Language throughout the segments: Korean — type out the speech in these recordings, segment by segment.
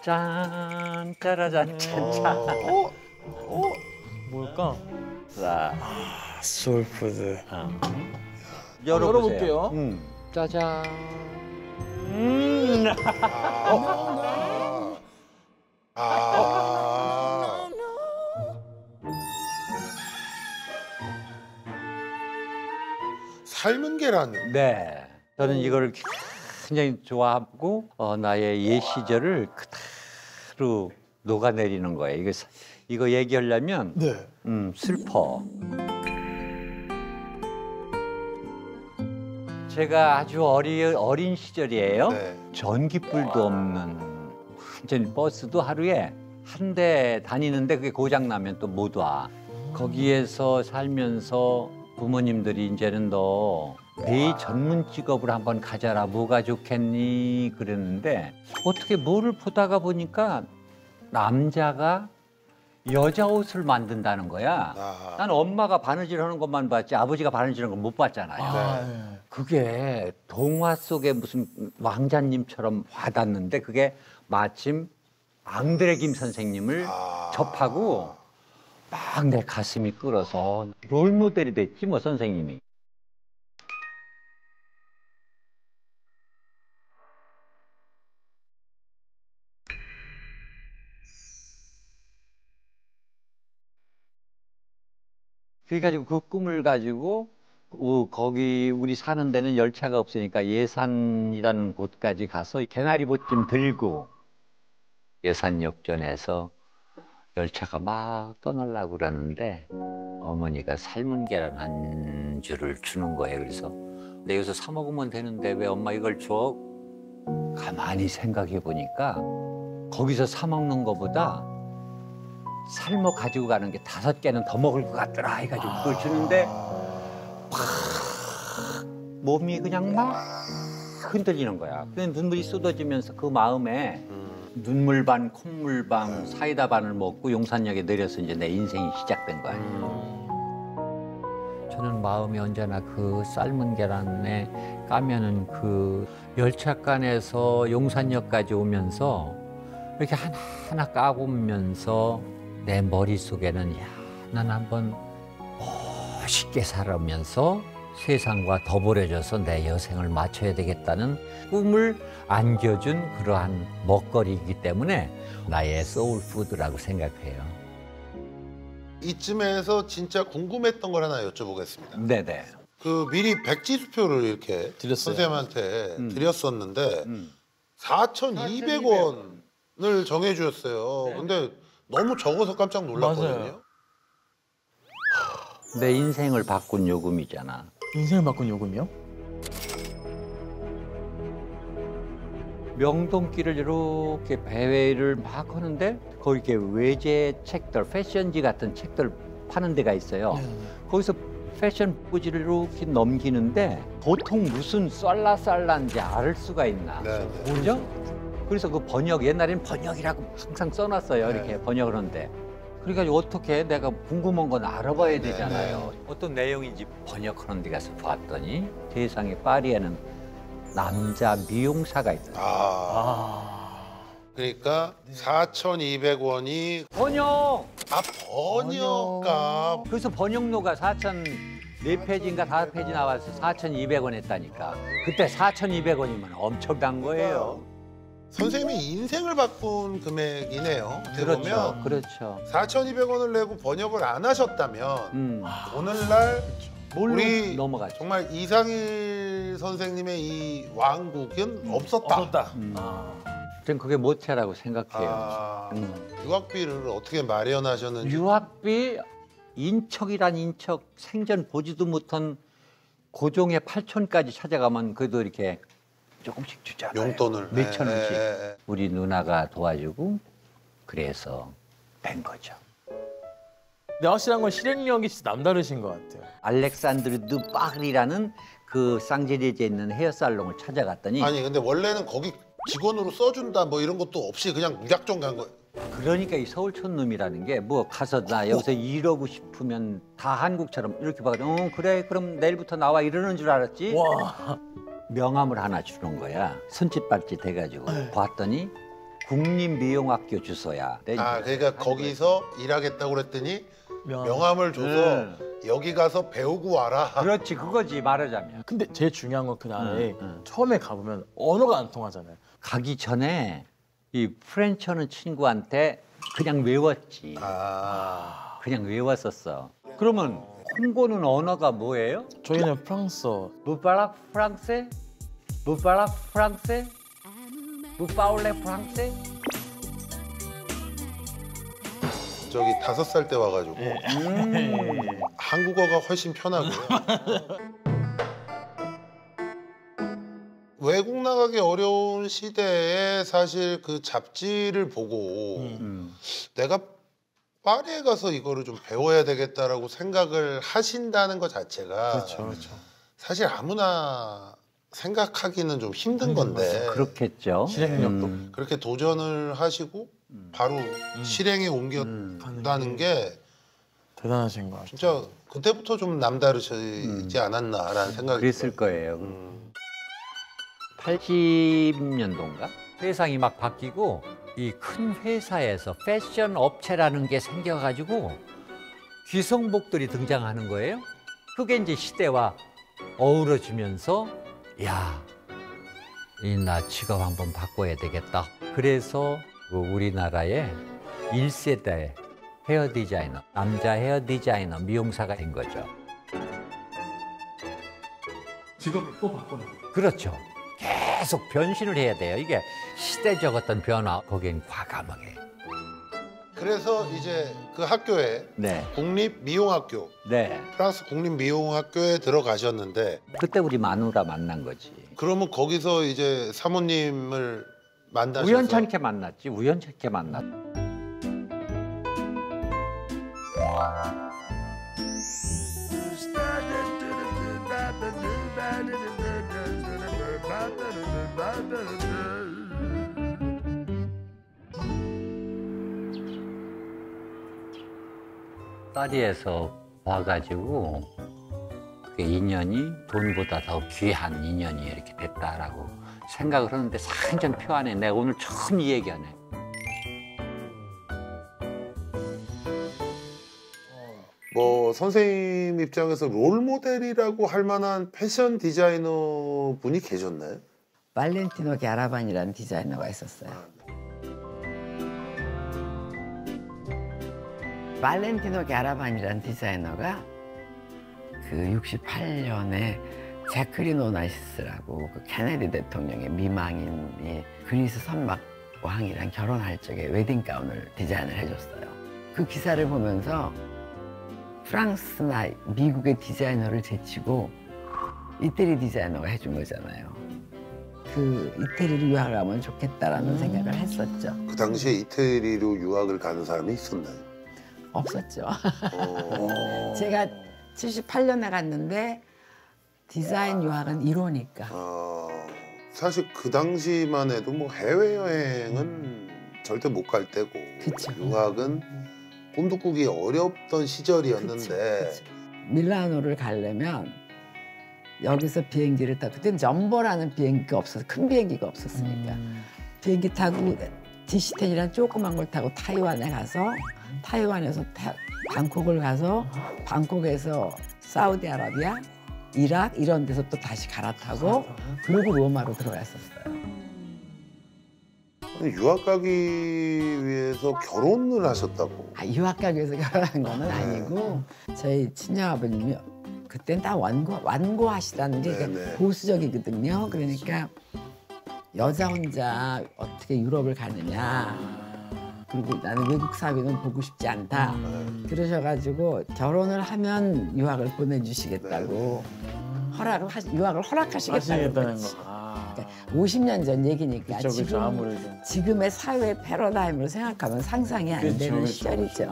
짠, 짜라잔, 짠짠. 뭘까? 자, 소울푸드. 열어볼게요. 짜잔. 삶은 계란. 네, 저는 이걸 굉장히 좋아하고 나의 옛 시절을 그대로 녹아내리는 거예요. 이거 얘기하려면 네. 슬퍼. 제가 아주 어린 시절이에요. 네. 전기불도 없는 완전 버스도 하루에 한 대 다니는데 그게 고장 나면 또 못 와. 거기에서 살면서 부모님들이 이제는 너 네 전문 직업을 한번 가져라. 뭐가 좋겠니? 그랬는데 어떻게 뭐를 보다가 보니까 남자가 여자 옷을 만든다는 거야. 난 엄마가 바느질하는 것만 봤지 아버지가 바느질하는 걸 못 봤잖아요. 그게 동화 속의 무슨 왕자님처럼 와닿는데 그게 마침 앙드레 김 선생님을 접하고 막 내 가슴이 끓어서 롤모델이 됐지 뭐 선생님이. 그래가지고 그 꿈을 가지고 거기 우리 사는 데는 열차가 없으니까 예산이라는 곳까지 가서 개나리봇 좀 들고 예산역전에서 열차가 막 떠나려고 그러는데 어머니가 삶은 계란 한 줄을 주는 거예요. 그래서 근데 여기서 사 먹으면 되는데 왜 엄마 이걸 줘? 가만히 생각해 보니까 거기서 사 먹는 거보다 삶아 가지고 가는 게 5개는 더 먹을 것 같더라 해가지고 그걸 주는데 팍 몸이 그냥 막 흔들리는 거야. 근데 눈물이 쏟아지면서 그 마음에 눈물 반 콧물 반 사이다 반을 먹고 용산역에 내려서 이제 내 인생이 시작된 거 아니에요. 저는 마음이 언제나 그 삶은 계란에 까면은 그 열차간에서 용산역까지 오면서 이렇게 하나하나 까보면서 내 머릿속에는 야, 난 한번 멋있게 살아면서 세상과 더불어져서 내 여생을 마쳐야 되겠다는 꿈을 안겨준 그러한 먹거리이기 때문에 나의 소울푸드라고 생각해요. 이쯤에서 진짜 궁금했던 걸 하나 여쭤보겠습니다. 네네. 그 미리 백지수표를 이렇게 드렸어요. 선생님한테 드렸었는데 4,200원을 정해주셨어요. 근데 너무 적어서 깜짝 놀랐거든요. 맞아요. 내 인생을 바꾼 요금이잖아. 인생을 바꾼 요금이요? 명동길을 이렇게 배회를 막 하는데 거기 이렇게 외제 책들, 패션지 같은 책들 파는 데가 있어요. 거기서 패션 부지를 이렇게 넘기는데 보통 무슨 썰라썰라인지 알 수가 있나. 그죠? 그래서 그 번역, 옛날에는 번역이라고 항상 써놨어요. 이렇게 번역을 하는데. 그러니까 어떻게 내가 궁금한 건 알아봐야 되잖아요. 어떤 내용인지 번역하는 데 가서 봤더니 세상에 파리에는 남자 미용사가 있더라고요. 그러니까 4,200원이 번역! 번역값. 그래서 번역료가 4,004페이지인가 5페이지 나와서 4,200원 했다니까. 그때 4,200원이면 엄청난 거예요. 선생님이 인생을 바꾼 금액이네요. 그렇죠. 그렇죠. 4,200원을 내고 번역을 안 하셨다면 오늘날 뭘로 우리 넘어가죠? 정말 이상일 선생님의 이 왕국은 없었다. 전 그게 모태라고 생각해요. 유학비를 어떻게 마련하셨는지. 유학비 인척이란 인척 생전 보지도 못한 고종의 8촌까지 찾아가면 그래도 이렇게 조금씩 주잖아요. 용돈을. 몇천 원씩. 우리 누나가 도와주고 그래서 뺀 거죠. 근데 확실한 건 실행력이 진짜 남다르신 것 같아요. 알렉산드르 드 파리라는 그 쌍제리에에 있는 헤어살롱을 찾아갔더니 아니 근데 원래는 거기 직원으로 써준다 뭐 이런 것도 없이 그냥 무작정 간 거예요. 그러니까 이 서울촌 놈이라는 게 뭐 가서 나 여기서 일하고 싶으면 다 한국처럼 이렇게 봐가지고 그래 그럼 내일부터 나와 이러는 줄 알았지. 와. 명함을 하나 주는 거야. 손짓발짓 해가지고 봤더니 국립미용학교 주소야. 네, 아 그러니까 거기서 일하겠다고 그랬더니 명. 명함을 줘서 여기 가서 배우고 와라. 그렇지, 그거지 말하자면. 근데 제일 중요한 건 그 나라에 응. 처음에 가보면 언어가 안 통하잖아요. 가기 전에 이 프렌치 하는 친구한테 그냥 외웠지. 아 그냥 외웠었어. 그러면 콩고는 언어가 뭐예요? 저희는 프랑스어. 무발락 프랑세? 무발락 프랑세? 무파울레 프랑세? 저기 5살 때 와가지고 한국어가 훨씬 편하고요. 외국 나가기 어려운 시대에 사실 그 잡지를 보고 내가 파리에 가서 이거를 좀 배워야 되겠다라고 생각을 하신다는 것 자체가 그렇죠, 그렇죠. 사실 아무나 생각하기는 좀 힘든 건데 그렇겠죠. 실행력도. 그렇게 도전을 하시고 바로 실행에 옮겼다는 게 대단하신 것 같아요. 진짜 그때부터 좀 남다르지 않았나라는 생각이 그랬을 거예요. 80년도인가? 세상이 막 바뀌고 이 큰 회사에서 패션 업체라는 게 생겨가지고 귀성복들이 등장하는 거예요. 그게 이제 시대와 어우러지면서 야, 이 나 직업 한번 바꿔야 되겠다. 그래서 그 우리나라에 1세대 헤어 디자이너, 남자 헤어 디자이너, 미용사가 된 거죠. 직업을 또 바꾸는 거예요. 그렇죠. 계속 변신을 해야 돼요. 이게 시대적 어떤 변화, 거긴 과감하게. 그래서 이제 그 학교에 네, 국립미용학교 네. 프랑스 국립미용학교에 들어가셨는데 그때 우리 마누라 만난 거지. 그러면 거기서 이제 사모님을 만나셔서 우연찮게 만났지. 우연찮게 만났. 파리에서 와가지고 그게 인연이 돈보다 더 귀한 인연이 이렇게 됐다라고 생각을 하는데 상전 표안에 내가 오늘 처음 이 얘기하네. 뭐 선생님 입장에서 롤 모델이라고 할 만한 패션 디자이너 분이 계셨나요? 발렌티노 갸라반이라는 디자이너가 있었어요. 발렌티노 갸라반이라는 디자이너가 그 68년에 자크린 오나시스라고 그 케네디 대통령의 미망인이 그리스 선막 왕이랑 결혼할 적에 웨딩 가운을 디자인을 해줬어요. 그 기사를 보면서 프랑스나 미국의 디자이너를 제치고 이태리 디자이너가 해준 거잖아요. 그 이태리로 유학을 가면 좋겠다라는 생각을 했었죠. 그 당시에 이태리로 유학을 가는 사람이 있었나요? 없었죠. 어... 제가 78년에 갔는데 디자인 유학은 1호니까. 사실 그 당시만 해도 뭐 해외여행은 절대 못 갈 때고 그쵸. 유학은 꿈도 꾸기 어렵던 시절이었는데 그쵸. 밀라노를 가려면 여기서 비행기를 타고 그때는 점버라는 비행기가 없어서 큰 비행기가 없었으니까 비행기 타고 DC-10이라는 조그만 걸 타고 타이완에 가서 타이완에서 방콕을 가서 방콕에서 사우디아라비아, 이락 이런 데서 또 다시 갈아타고 그리고 로마로 들어갔었어요. 유학 가기 위해서 결혼을 하셨다고. 유학 가기 위해서 결혼한 건 아니고 저희 친정아버님이 그땐 다 완고하시다는 게 네네. 보수적이거든요. 그러니까 여자 혼자 어떻게 유럽을 가느냐. 그리고 나는 외국 사회는 보고 싶지 않다. 그러셔가지고 결혼을 하면 유학을 보내주시겠다고 유학을 허락하시겠다는 하시겠다는 거지. 거. 아. 그러니까 50년 전 얘기니까 그쵸, 그쵸, 아무래도. 지금의 사회 패러다임으로 생각하면 상상이 안 그쵸, 되는 그쵸, 시절이죠.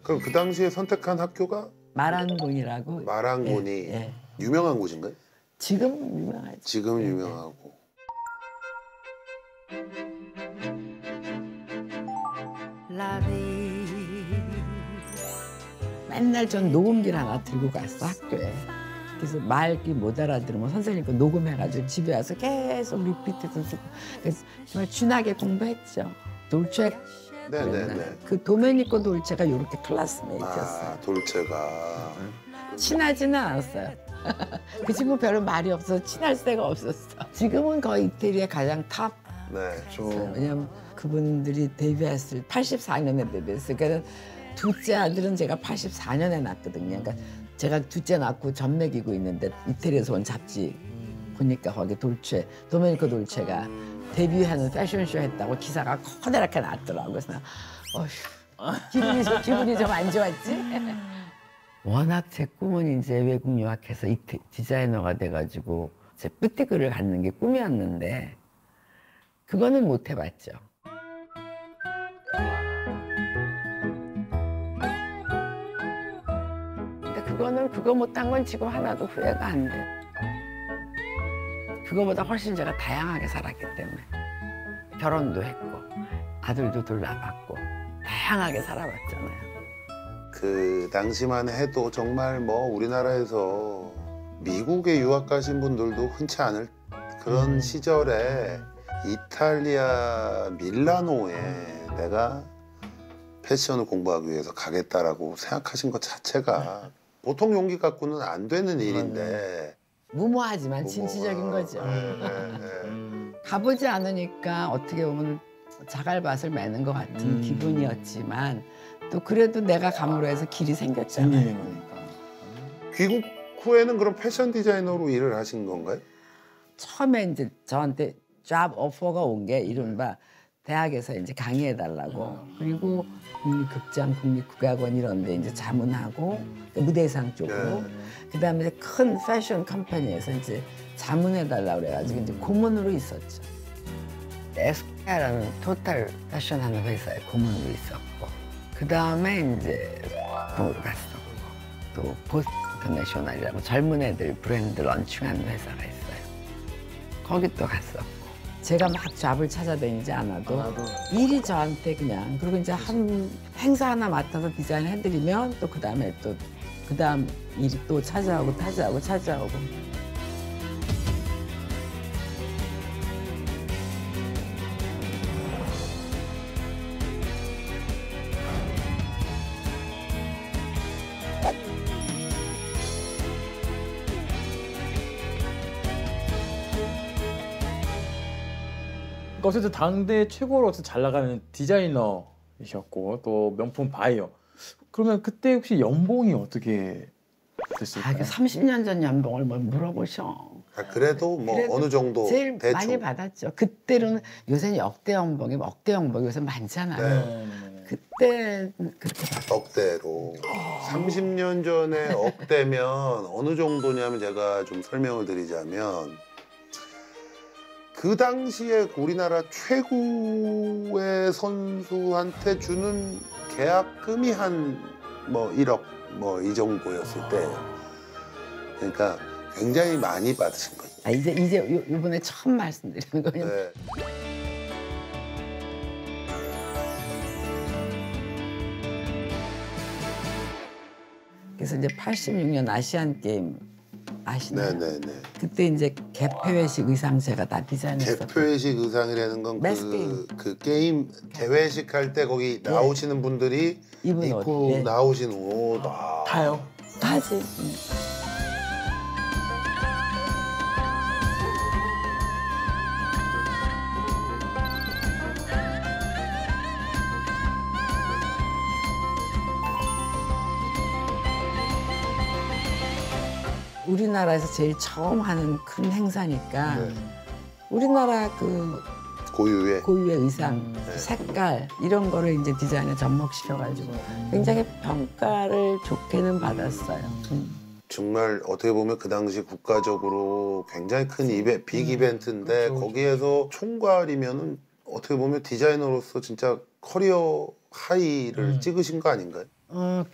그럼 그 당시에 선택한 학교가 마랑곤이라고. 마랑곤이 예, 예. 유명한 곳인가요? 지금 유명하죠. 지금 유명하고. 맨날 전 녹음기를 하나 들고 갔어 학교에. 그래서 말기 못 알아들으면 선생님 거 녹음해가지고 집에 와서 계속 리피트해서 쓰고 그래서 정말 쥐나게 공부했죠. 돌체 네네네. 그 도메니코 돌체가 이렇게 클래스메이트였어요. 아 돌체가. 친하지는 않았어요. 그 친구 별로 말이 없어서 친할 새가 없었어. 지금은 거의 이태리의 가장 탑. 네. 왜냐면 그분들이 데뷔했을 84년에 데뷔했어요. 그러니까 둘째 아들은 제가 84년에 낳았거든요. 그러니까 제가 둘째 낳고 젖 먹이고 있는데 이태리에서 온 잡지 보니까 거기 돌체, 도메니코 돌체가 데뷔하는 패션쇼 했다고 기사가 커다랗게 났더라고요. 그래서 어휴, 기분이 좀 안 좋았지. 워낙 제 꿈은 이제 외국 유학해서 디자이너가 돼가지고 제 뿌띠그를 갖는 게 꿈이었는데 그거는 못 해봤죠. 근데 그거 못한 건 지금 하나도 후회가 안 돼. 그거보다 훨씬 제가 다양하게 살았기 때문에 결혼도 했고 아들도 둘 낳았고 다양하게 살아봤잖아요. 그 당시만 해도 정말 뭐 우리나라에서 미국에 유학 가신 분들도 흔치 않을 그런 시절에 이탈리아 밀라노에 내가 패션을 공부하기 위해서 가겠다라고 생각하신 것 자체가 보통 용기 갖고는 안 되는 일인데 무모하지만 진취적인 거죠. 가보지 않으니까 어떻게 보면 자갈밭을 매는 것 같은 기분이었지만 또 그래도 내가 감으로 해서 길이 생겼잖아요. 귀국 후에는 그럼 패션 디자이너로 일을 하신 건가요? 처음에 이제 저한테 잡 오퍼가 온 게 이른바 대학에서 이제 강의해달라고 그리고 국립극장, 국립국악원 이런 데 이제 자문하고 무대상 쪽으로 그다음에 큰 패션 컴퍼니에서 이제 자문해달라고 그래가지고 이제 고문으로 있었죠. 에스카라는 토탈 패션 하는 회사에 고문으로 있었고 그다음에 이제 뭐로 갔었고 또 포스트 인터내셔널이라고 젊은 애들 브랜드 런칭하는 회사가 있어요. 거기 또 갔었고 제가 막 잡을 찾아다니지 않아도 일이 저한테 그냥 그리고 이제 한 행사 하나 맡아서 디자인 해드리면 또 그다음에 또 그다음 일이 또 찾아오고 찾아오고 어쨌든 당대 최고로 잘 나가는 디자이너이셨고 또 명품 바이어. 그러면 그때 혹시 연봉이 어떻게 됐을까요? 30년 전 연봉을 뭘 물어보셔. 그래도 뭐 그래도 어느 정도 제일 대충. 많이 받았죠. 그때는 요새는 역대 연봉이 억대 연봉이 요새 많잖아요. 그때 그렇게 받았어요. 억대로 30년 전에 억대면 어느 정도냐면 제가 좀 설명을 드리자면 그 당시에 우리나라 최고의 선수한테 주는 계약금이 한 뭐 1억 뭐 이 정도였을 때 그러니까 굉장히 많이 받으신 거죠. 이제 이번에 처음 말씀드리는 거예요. 네. 그래서 이제 86년 아시안 게임 아시나요? 네네네. 그때 이제 개폐회식 의상 제가 다 디자인했었고 개표회식 의상이라는 건 매스 게임. 그 게임 개회식 할 때 거기 나오시는 분들이 입은 입고 옷. 예. 나오신 옷. 다요? 다지. 우리나라에서 제일 처음 하는 큰 행사니까 우리나라 그 고유의. 고유의 의상, 색깔 이런 거를 이제 디자인에 접목시켜가지고 굉장히 평가를 좋게는 받았어요. 정말 어떻게 보면 그 당시 국가적으로 굉장히 큰 빅 이벤트인데 거기에서 총괄이면은 어떻게 보면 디자이너로서 진짜 커리어 하이를 찍으신 거 아닌가요?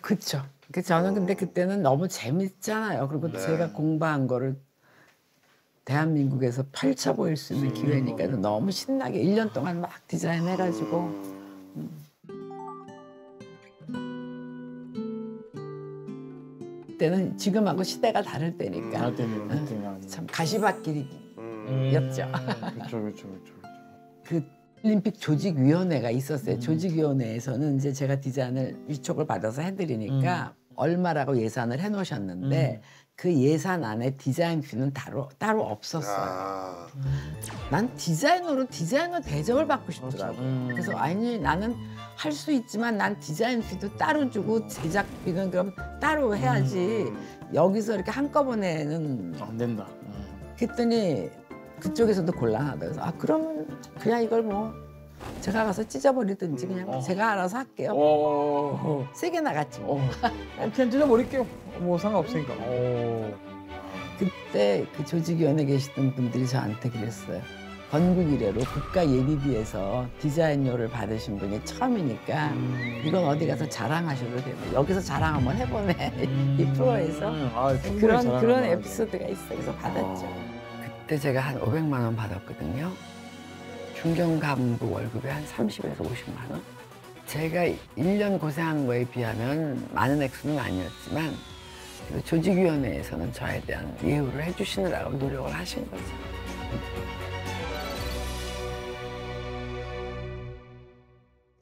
그쵸. 저는 근데 그때는 너무 재밌잖아요. 그리고 제가 공부한 거를 대한민국에서 펼쳐 보일 수 있는 기회니까 너무 신나게 1년 동안 막 디자인해가지고 그때는 지금하고 시대가 다를 때니까 날 때는 그냥 참 가시밭길이었죠. 그렇죠. 그 올림픽 조직위원회가 있었어요. 조직위원회에서는 이제 제가 디자인을 위촉을 받아서 해드리니까 얼마라고 예산을 해놓으셨는데 그 예산 안에 디자인 뷰는 따로 없었어요. 아, 난 디자이너 대접을 받고 싶더라고. 그래서 아니 나는 할 수 있지만 난 디자인 뷰도 따로 주고 제작 뷰는 그럼 따로 해야지. 여기서 이렇게 한꺼번에는 안 된다. 그랬더니 그쪽에서도 곤란하다. 그래서 아 그러면 그냥 이걸 뭐 제가 가서 찢어버리든지 그냥 제가 알아서 할게요. 세게 나갔지. 뭐. 그냥 찢어버릴게요. 뭐 상관없으니까. 그때 그 조직위원회에 계시던 분들이 저한테 그랬어요. 건국 이래로 국가예비비에서 디자인료를 받으신 분이 처음이니까 이건 어디 가서 자랑하셔도 돼요. 여기서 자랑 한번 해보네. 이 프로에서 그런 에피소드가 있어. 그래서 받았죠. 그때 제가 한 500만 원 받았거든요. 중견간부 월급이 한 30에서 50만 원. 제가 1년 고생한 거에 비하면 많은 액수는 아니었지만 조직위원회에서는 저에 대한 예우를 해주시느라고 노력을 하신 거죠.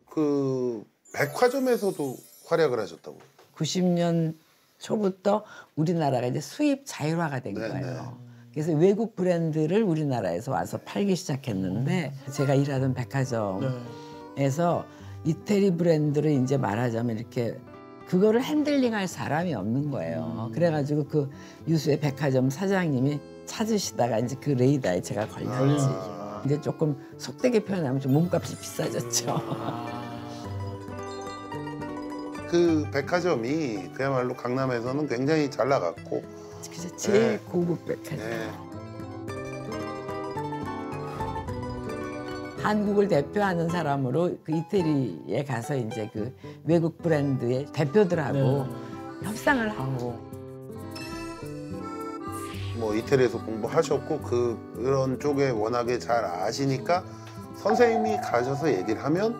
그 백화점에서도 활약을 하셨다고. 90년 초부터 우리나라가 이제 수입 자율화가 된 거예요. 그래서 외국 브랜드를 우리나라에서 와서 팔기 시작했는데 제가 일하던 백화점에서 이태리 브랜드를 이제 말하자면 이렇게 그거를 핸들링할 사람이 없는 거예요. 그래가지고 그 유수의 백화점 사장님이 찾으시다가 이제 그 레이더에 제가 걸렸지. 이제 조금 속되게 표현하면 좀 몸값이 비싸졌죠. 그 백화점이 그야말로 강남에서는 굉장히 잘 나갔고 그래서 제일 고급 백화점. 네. 한국을 대표하는 사람으로 그 이태리에 가서 이제 그 외국 브랜드의 대표들하고 협상을 하고 뭐 이태리에서 공부하셨고 그런 쪽에 워낙에 잘 아시니까 선생님이 가셔서 얘기를 하면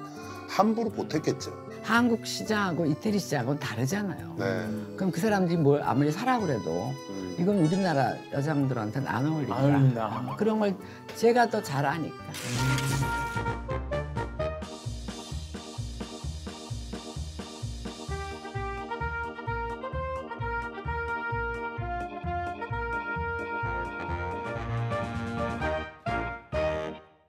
함부로 못했겠죠. 한국 시장하고 이태리 시장하고는 다르잖아요. 네. 그럼 그 사람들이 뭘 아무리 사라 그래도 이건 우리나라 여성들한테는 안 어울린다. 안 어울린다. 그런 걸 제가 더 잘 아니까.